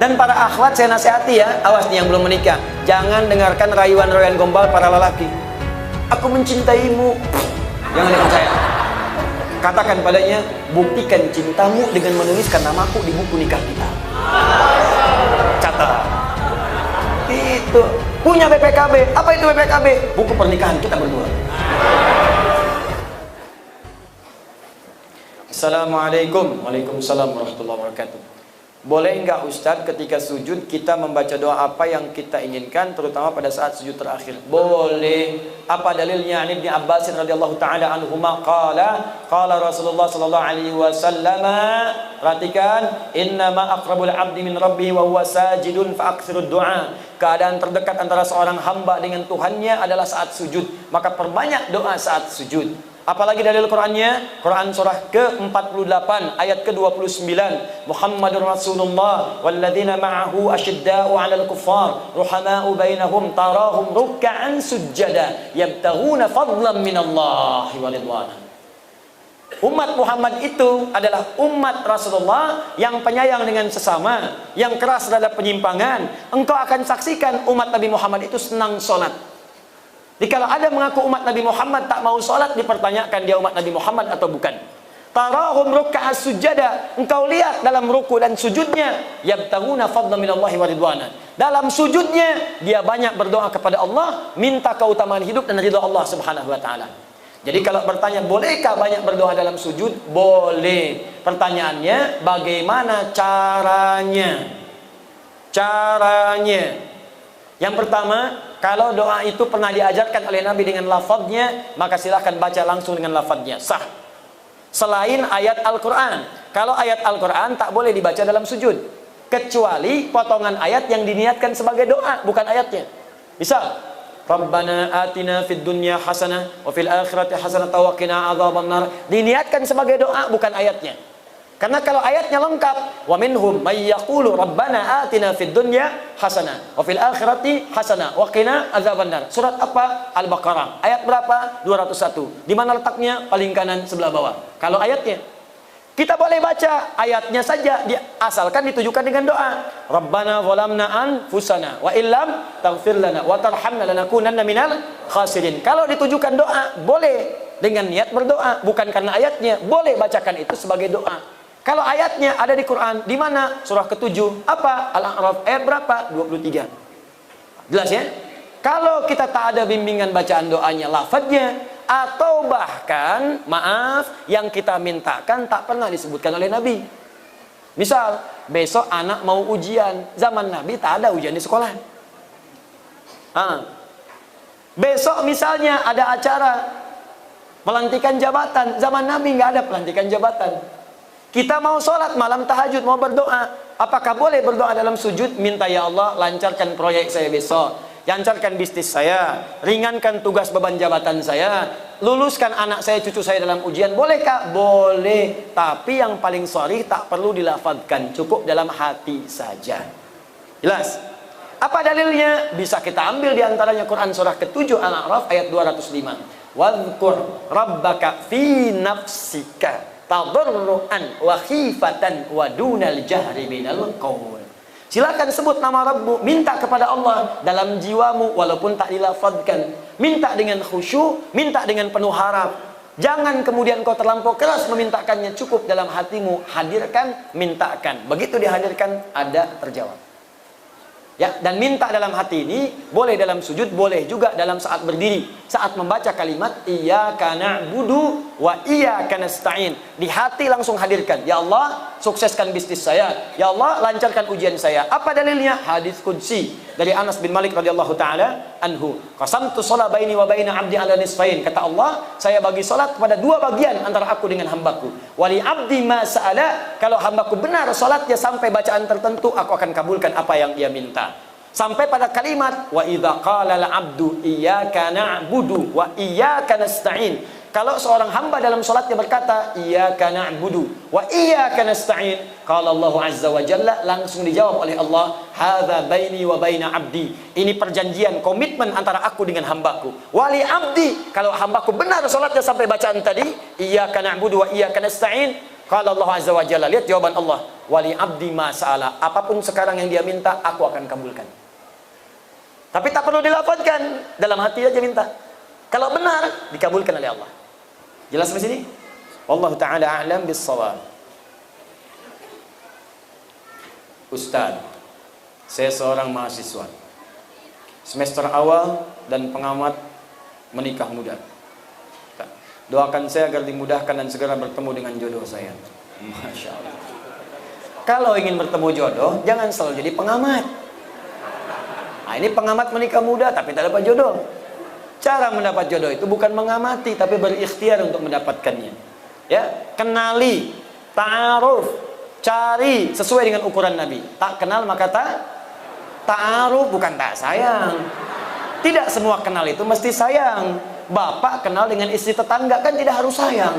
Dan para akhwat saya nasihati ya, awas nih yang belum menikah, jangan dengarkan rayuan-rayuan gombal para lelaki. Aku mencintaimu. Jangan percaya. Katakan padanya, buktikan cintamu dengan menuliskan namaku di buku nikah kita. Catat. Itu. Punya BPKB. Apa itu BPKB? Buku pernikahan kita berdua. Assalamualaikum. Waalaikumsalam warahmatullahi wabarakatuh. Boleh enggak Ustadz ketika sujud kita membaca doa apa yang kita inginkan, terutama pada saat sujud terakhir? Boleh. Apa dalilnya? Ibnu Abbas radhiyallahu taala anhuma qala Rasulullah sallallahu alaihi wasallam, perhatikan, innama aqrabul abdi min rabbih wa huwa sajidun fa aktsirud du'a. Keadaan terdekat antara seorang hamba dengan Tuhannya adalah saat sujud, maka perbanyak doa saat sujud. Apalagi dalil Qur'annya? Quran surah ke-48 ayat ke-29. Muhammadur Rasulullah walladzina ma'ahu asyidda'u 'alal kuffar ruhama'u bainahum tarahum ruk'an sujada yabtaghuna fadlan minallahi wa ridwana. Umat Muhammad itu adalah umat Rasulullah yang penyayang dengan sesama, yang keras terhadap penyimpangan. Engkau akan saksikan umat Nabi Muhammad itu senang sholat. Jadi kalau ada mengaku umat Nabi Muhammad tak mau sholat, dipertanyakan dia umat Nabi Muhammad atau bukan. Tarahum ruk'a sujada, engkau lihat dalam ruku dan sujudnya, yabtaghuna fadlan minallahi wa ridwana. Dalam sujudnya dia banyak berdoa kepada Allah, minta keutamaan hidup dan ridha Allah Subhanahu wa taala. Jadi kalau bertanya bolehkah banyak berdoa dalam sujud? Boleh. Pertanyaannya bagaimana caranya? Caranya. Yang pertama, kalau doa itu pernah diajarkan oleh Nabi dengan lafadznya, maka silahkan baca langsung dengan lafadznya, sah. Selain ayat Al-Quran. Kalau ayat Al-Quran tak boleh dibaca dalam sujud, kecuali potongan ayat yang diniatkan sebagai doa, bukan ayatnya. Misal, Rabbana atina fid dunya hasanah wa fil akhirati hasanah wa qina adzabannar, diniatkan sebagai doa, bukan ayatnya. Karena kalau ayatnya lengkap, wa minhum may yaqulu rabbana atina fid dunya hasanah wa fil akhirati hasanah wa qina adzabannar. Surat apa? Al-Baqarah. Ayat berapa? 201. Di mana letaknya? Paling kanan sebelah bawah. Kalau ayatnya, kita boleh baca ayatnya saja, asalkan ditujukan dengan doa. Rabbana zalamna anfusana wa illam taghfir lana wa tarhamna lanakunanna minal khasirin. Kalau ditujukan doa, boleh dengan niat berdoa, bukan karena ayatnya. Boleh bacakan itu sebagai doa. Kalau ayatnya ada di Quran, di mana? Surah ke-7, apa? Al-A'raf, ayat berapa? 23. Jelas ya? Kalau kita tak ada bimbingan bacaan doanya, lafadznya, atau bahkan, maaf, yang kita mintakan tak pernah disebutkan oleh Nabi. Misal, besok anak mau ujian, zaman Nabi tak ada ujian di sekolah. Besok misalnya ada acara pelantikan jabatan, zaman Nabi nggak ada pelantikan jabatan. Kita mau sholat malam tahajud, mau berdoa, apakah boleh berdoa dalam sujud? Minta, ya Allah lancarkan proyek saya besok, lancarkan bisnis saya, ringankan tugas beban jabatan saya, luluskan anak saya, cucu saya dalam ujian. Bolehkah? Boleh. Tapi yang paling sharih tak perlu dilafadzkan, cukup dalam hati saja. Jelas? Apa dalilnya? Bisa kita ambil diantaranya Quran surah ke-7 Al-A'raf ayat 205. Wadhkur rabbaka fi nafsika tadarruan wa khifatan wa dunal jahri minal qaul. Silakan sebut nama Rabbu, minta kepada Allah dalam jiwamu walaupun tak dilafadzkan. Minta dengan khusyuk, minta dengan penuh harap. Jangan kemudian kau terlampau keras memintakannya, cukup dalam hatimu, hadirkan, mintakan. Begitu dihadirkan, ada terjawab. Ya, dan minta dalam hati ini boleh dalam sujud, boleh juga dalam saat berdiri. Saat membaca kalimat iyyaka na'budu wa iyyaka nasta'in, di hati langsung hadirkan, ya Allah sukseskan bisnis saya, ya Allah lancarkan ujian saya. Apa dalilnya? Hadis qudsi dari Anas bin Malik radhiyallahu taala anhu. Qasamtu shalah baini wa baina 'abdi 'ala nisfain. Kata Allah, saya bagi salat kepada dua bagian antara aku dengan hambaku. Wali 'abdi ma sa'ala, kalau hambaku benar salatnya sampai bacaan tertentu, aku akan kabulkan apa yang dia minta. Sampai pada kalimat wa idza qala al-'abdu iyyaka na'budu wa iyyaka nasta'in. Kalau seorang hamba dalam salatnya berkata iyyaka na'budu wa iyyaka nasta'in, qala Allah azza wa jalla, langsung dijawab oleh Allah, hadza baini wa baina 'abdi. Ini perjanjian, komitmen antara aku dengan hambaku. Wali 'abdi, kalau hambaku benar salatnya sampai bacaan tadi iyyaka na'budu wa iyyaka nasta'in, Qala Allah azza wa jalla, lihat jawaban Allah, wali abdi ma sa'ala, apapun sekarang yang dia minta aku akan kabulkan. Tapi tak perlu dilafazkan, dalam hati aja minta. Kalau benar dikabulkan oleh Allah. Jelas di sini? Wallahu taala a'lam bis-shawab. Ustaz, saya seorang mahasiswa semester awal dan pengamat menikah muda. Doakan saya agar dimudahkan dan segera bertemu dengan jodoh saya. Masya Allah. Kalau ingin bertemu jodoh, jangan selalu jadi pengamat. Nah, ini pengamat menikah muda tapi tak dapat jodoh. Cara mendapat jodoh itu bukan mengamati, tapi berikhtiar untuk mendapatkannya. Ya, kenali, ta'aruf, cari sesuai dengan ukuran Nabi. Tak kenal maka ta'aruf, bukan tak sayang. Tidak semua kenal itu mesti sayang. Bapak kenal dengan istri tetangga kan tidak harus sayang.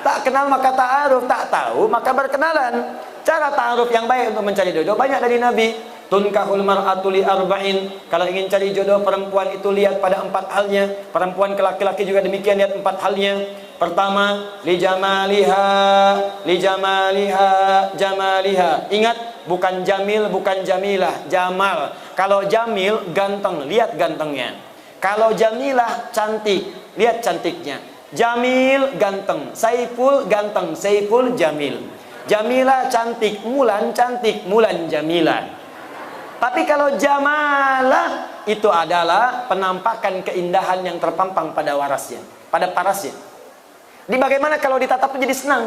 Tak kenal maka ta'aruf, tak tahu maka berkenalan. Cara ta'aruf yang baik untuk mencari jodoh banyak dari Nabi. Tunkahul mar'atu li arba'in. Kalau ingin cari jodoh perempuan itu lihat pada 4 halnya. Perempuan ke laki-laki juga demikian, lihat 4 halnya. Pertama, li jamaliha, jamaliha. Ingat, bukan jamil, bukan jamilah, jamal. Kalau jamil ganteng, lihat gantengnya. Kalau jamilah cantik, lihat cantiknya. Jamil ganteng, Saiful ganteng, Saiful jamil. Jamilah cantik, Mulan cantik, Mulan jamilah. Tapi kalau jamalah itu adalah penampakan keindahan yang terpampang pada warasnya, pada parasnya. Di bagaimana kalau ditatap jadi senang?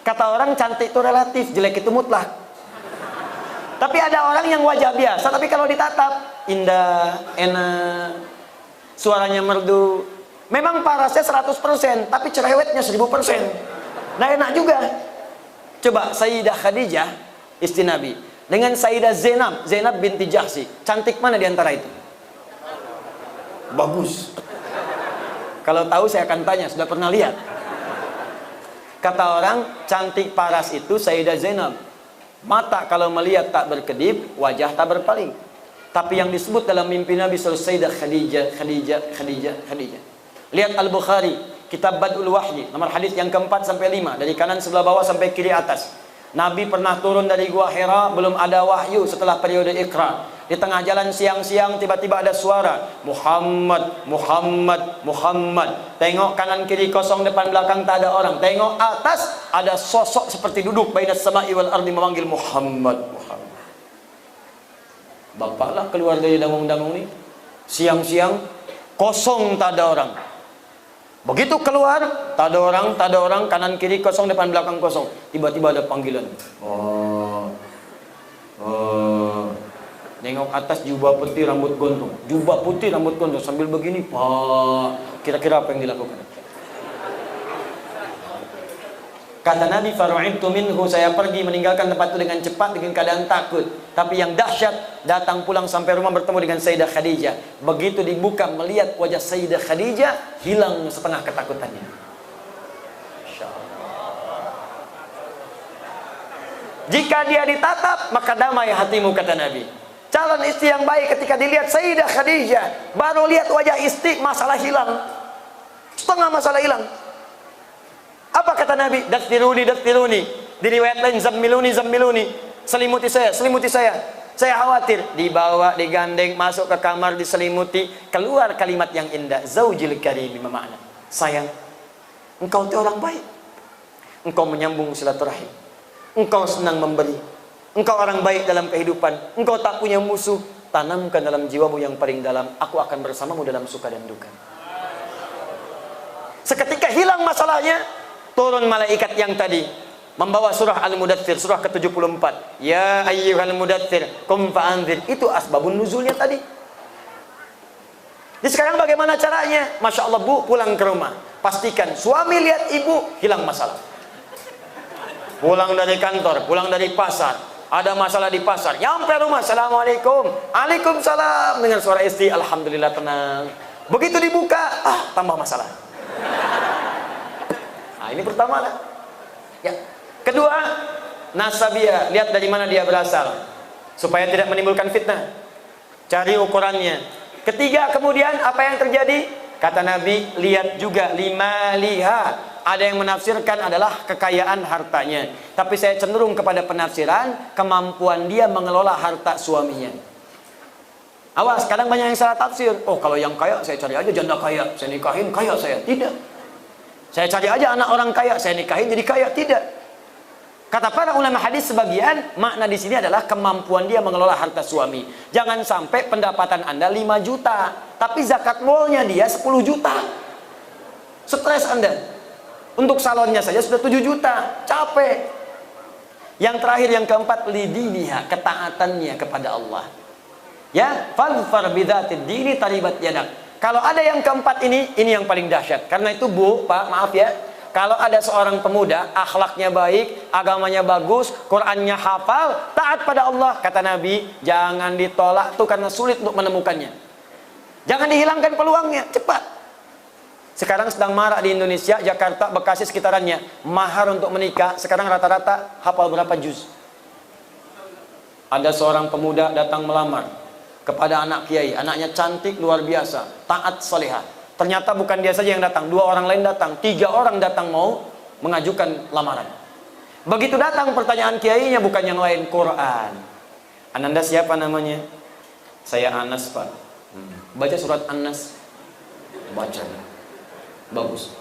Kata orang cantik itu relatif, jelek itu mutlak. Tapi ada orang yang wajah biasa, tapi kalau ditatap indah, enak, suaranya merdu. Memang parasnya 100%, tapi cerewetnya 1000%. Nah enak juga. Coba Sayyidah Khadijah, istri Nabi, dengan Sayyidah Zainab binti Jahsy, cantik mana di antara itu? Bagus. Kalau tahu saya akan tanya, sudah pernah lihat? Kata orang, cantik paras itu Sayyidah Zainab. Mata kalau melihat tak berkedip, wajah tak berpaling. Tapi yang disebut dalam mimpi Nabi Sayyidah Khadijah. Lihat Al-Bukhari, kitab Badul Wahyi, nomor hadis yang keempat sampai 5, dari kanan sebelah bawah sampai kiri atas. Nabi pernah turun dari Gua Hira, belum ada wahyu setelah periode Iqra. Di tengah jalan siang-siang tiba-tiba ada suara, Muhammad, Muhammad, Muhammad. Tengok kanan kiri kosong, depan belakang tak ada orang. Tengok atas, ada sosok seperti duduk bainas sama'i wal ardi memanggil Muhammad, Muhammad. Bapaklah keluar dari dangung-dangung ini. Siang-siang kosong, tak ada orang. Begitu keluar, tak ada orang, kanan kiri kosong, depan belakang kosong. Tiba-tiba ada panggilan. Nengok atas, jubah putih rambut gondrong. Jubah putih rambut gondrong sambil begini, Pak. Kira-kira apa yang dilakukan? Kata Nabi, faru'ibtu minhu, saya pergi meninggalkan tempat itu dengan cepat dengan keadaan takut. Tapi yang dahsyat, datang pulang sampai rumah bertemu dengan Sayyidah Khadijah. Begitu dibuka melihat wajah Sayyidah Khadijah, hilang setengah ketakutannya. Jika dia ditatap, maka damai hatimu, kata Nabi. Calon istri yang baik ketika dilihat Sayyidah Khadijah, baru lihat wajah istri, masalah hilang. Setengah masalah hilang. Apa kata Nabi? Dastiruni, dastiruni. Di riwayat lain, zammiluni, zammiluni. Selimuti saya, selimuti saya. Saya khawatir. Dibawa, digandeng, masuk ke kamar, diselimuti. Keluar kalimat yang indah. Zaujil karimi, makna. Sayang, engkau itu orang baik. Engkau menyambung silaturahim. Engkau senang memberi. Engkau orang baik dalam kehidupan. Engkau tak punya musuh. Tanamkan dalam jiwamu yang paling dalam. Aku akan bersamamu dalam suka dan duka. Seketika hilang masalahnya. Turun malaikat yang tadi membawa surah Al-Mudaththir, surah ke-74. Ya ayyuhal mudaththir, qum fa'anzir. Itu asbabun nuzulnya tadi. Jadi sekarang bagaimana caranya? Masya Allah, Bu, pulang ke rumah. Pastikan suami lihat ibu, hilang masalah. Pulang dari kantor, pulang dari pasar, ada masalah di pasar. Nyampe rumah, Assalamualaikum. Waalaikumsalam. Dengar suara istri, Alhamdulillah tenang. Begitu dibuka, tambah masalah. Nah, ini pertama lah. Ya. Kedua, nasabiyah, lihat dari mana dia berasal supaya tidak menimbulkan fitnah. Cari ukurannya. Ketiga, kemudian apa yang terjadi? Kata Nabi, lihat juga lima liha, Ada yang menafsirkan adalah kekayaan hartanya. Tapi saya cenderung kepada penafsiran kemampuan dia mengelola harta suaminya. Awas, kadang banyak yang salah tafsir. Oh, kalau yang kaya saya cari aja janda kaya, saya nikahin kaya saya. Tidak. Saya cari aja anak orang kaya, saya nikahin jadi kaya. Tidak. Kata para ulama hadis sebagian, makna di sini adalah kemampuan dia mengelola harta suami. Jangan sampai pendapatan Anda 5 juta, tapi zakat molnya dia 10 juta. Stres Anda. Untuk salonnya saja sudah 7 juta, capek. Yang terakhir, yang keempat, lidiniha, ketaatannya kepada Allah. Ya, fadfar bidzatid dini taribat yadak. Kalau ada yang keempat ini yang paling dahsyat. Karena itu Bu, Pak, maaf ya. Kalau ada seorang pemuda, akhlaknya baik, agamanya bagus, Qur'annya hafal, taat pada Allah, kata Nabi, jangan ditolak tuh karena sulit untuk menemukannya. Jangan dihilangkan peluangnya, cepat. Sekarang sedang marak di Indonesia, Jakarta, Bekasi sekitarannya, mahar untuk menikah, sekarang rata-rata hafal berapa juz. Ada seorang pemuda datang melamar kepada anak kiai, anaknya cantik luar biasa, taat salihah. Ternyata bukan dia saja yang datang, 2 orang lain datang, 3 orang datang mau mengajukan lamaran. Begitu datang pertanyaan kiainya bukan yang lain, Quran. Ananda siapa namanya? Saya Anas, Pak. Baca surat An-Nas. Baca. Bagus.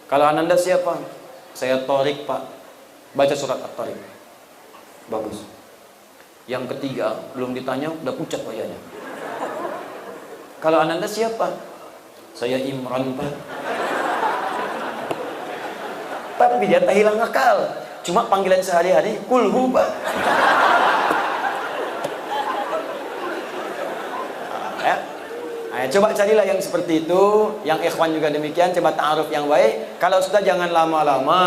Kalau Ananda siapa? Saya Torik, Pak. Baca surat At-Torik. Bagus. Yang ketiga, belum ditanya, udah pucat wajahnya. Kalau Ananda siapa? Saya Imran, Pak. Tapi dia tak hilang akal. Cuma panggilan sehari-hari, kulhu, Pak. Ya. Coba carilah yang seperti itu. Yang ikhwan juga demikian. Coba ta'aruf yang baik. Kalau sudah jangan lama-lama,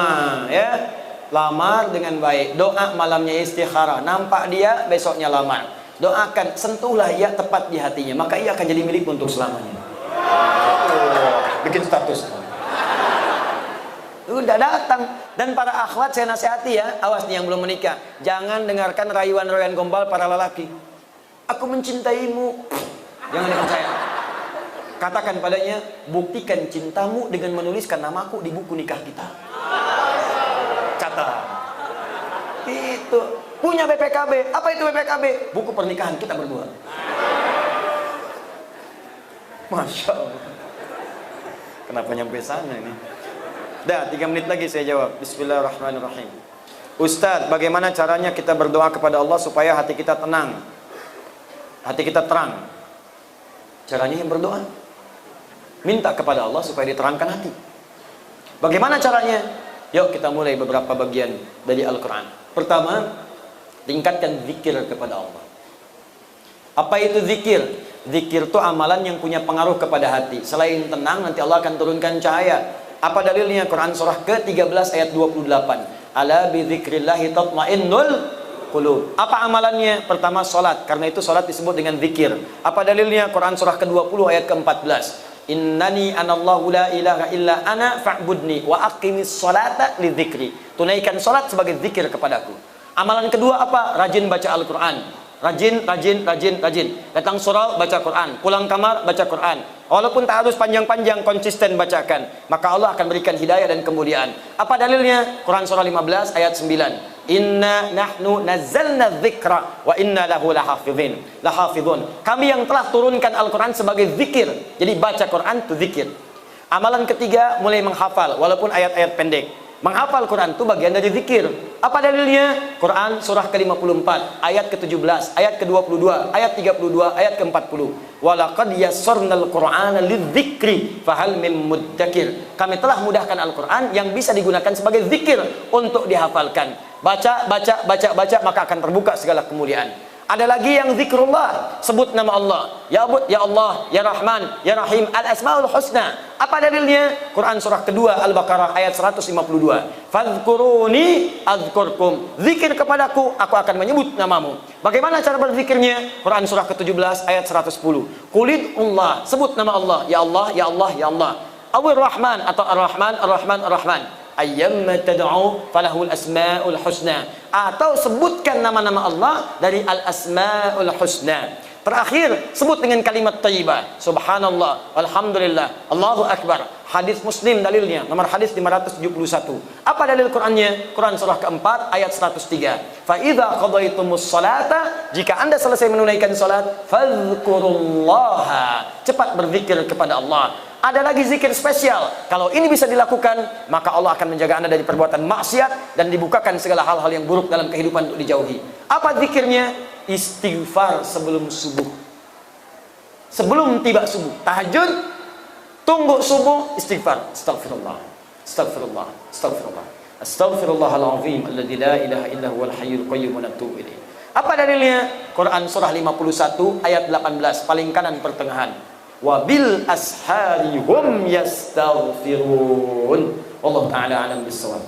ya. Lamar dengan baik. Doa malamnya istikharah. Nampak dia, besoknya lamar. Doakan, sentuhlah ia tepat di hatinya. Maka ia akan jadi milik untuk selamanya. Bikin status. Udah datang. Dan para akhwat saya nasihati ya, awas nih yang belum menikah, jangan dengarkan rayuan-rayuan gombal para lelaki. Aku mencintaimu. Jangan dipercaya. Katakan padanya, buktikan cintamu dengan menuliskan namaku di buku nikah kita. Catat. Itu. Punya BPKB. Apa itu BPKB? Buku pernikahan kita berdua. Masya Allah. Kenapa nyampe sana ini? Dah, 3 menit lagi saya jawab. Bismillahirrahmanirrahim. Ustadz, bagaimana caranya kita berdoa kepada Allah supaya hati kita tenang, hati kita terang? Caranya yang berdoa. Minta kepada Allah supaya diterangkan hati. Bagaimana caranya? Yuk kita mulai beberapa bagian dari Al-Quran. Pertama, tingkatkan zikir kepada Allah. Apa itu zikir? Zikir itu amalan yang punya pengaruh kepada hati. Selain tenang, nanti Allah akan turunkan cahaya. Apa dalilnya? Quran surah ke-13 ayat 28. Ala bi dzikrillahi tatmainnul qulub. Apa amalannya? Pertama, salat. Karena itu salat disebut dengan zikir. Apa dalilnya? Quran surah ke-20 ayat ke-14. Innani anallahu la ilaha illa ana fa'budni wa aqimis salata lidzikri. Tunaikan salat sebagai zikir kepadaku. Amalan kedua apa? Rajin baca Al-Quran. Rajin. Datang surau, baca Quran. Pulang kamar, baca Quran. Walaupun tak harus panjang-panjang, konsisten bacakan. Maka Allah akan berikan hidayah dan kemuliaan. Apa dalilnya? Quran surah 15 ayat 9. Inna nahnu nazzalna dzikra wa inna lahu lahafidhun. Kami yang telah turunkan Al-Quran sebagai zikir. Jadi baca Quran itu zikir. Amalan ketiga, mulai menghafal walaupun ayat-ayat pendek. Menghafal Quran itu bagian dari zikir. Apa dalilnya? Quran surah ke-54 ayat ke-17, ayat ke-22, ayat 32, ayat ke-40. Walaqad yassarnal Qur'ana lidzikri fahal mim muddakir. Kami telah mudahkan Al-Quran yang bisa digunakan sebagai zikir untuk dihafalkan. Baca, maka akan terbuka segala kemuliaan. Ada lagi yang zikrullah, sebut nama Allah. Ya Abud, Ya Allah, Ya Rahman, Ya Rahim, Al-Asma'ul Husna. Apa dalilnya? Quran surah kedua Al-Baqarah ayat 152. Fadhkuruni adzkurkum. Zikir kepadaku, aku akan menyebut namamu. Bagaimana cara berzikirnya? Quran surah ke-17 ayat 110. Qulidullah, sebut nama Allah. Ya Allah, Ya Allah, Ya Allah. Awir Rahman atau Ar-Rahman, Ar-Rahman, Ar-Rahman. Ayyamma tad'u falahul asmaul husna. Atau sebutkan nama-nama Allah dari al-asmaul husna. Terakhir, sebut dengan kalimat thayyibah. Subhanallah, alhamdulillah, Allahu akbar, Hadis Muslim dalilnya, nomor hadis 571. Apa dalil Qur'annya? Quran surah keempat ayat 103. Fa idza qadaitumus salata, jika Anda selesai menunaikan salat, fadhkurullaha, cepat berzikir kepada Allah. Ada lagi zikir spesial. Kalau ini bisa dilakukan, maka Allah akan menjaga Anda dari perbuatan maksiat dan dibukakan segala hal-hal yang buruk dalam kehidupan untuk dijauhi. Apa zikirnya? Istighfar sebelum subuh. Sebelum tiba subuh, tahajud, tunggu subuh, istighfar. Astaghfirullah, astaghfirullah, astaghfirullah, astaghfirullahalazim alladzi la ilaha illa huwal hayyul qayyum wa natubu ilaih. Apa dalilnya? Quran surah 51 ayat 18, paling kanan pertengahan. Wa bil ashari hum yastaghfirun. Wallahu taala alam bissawab.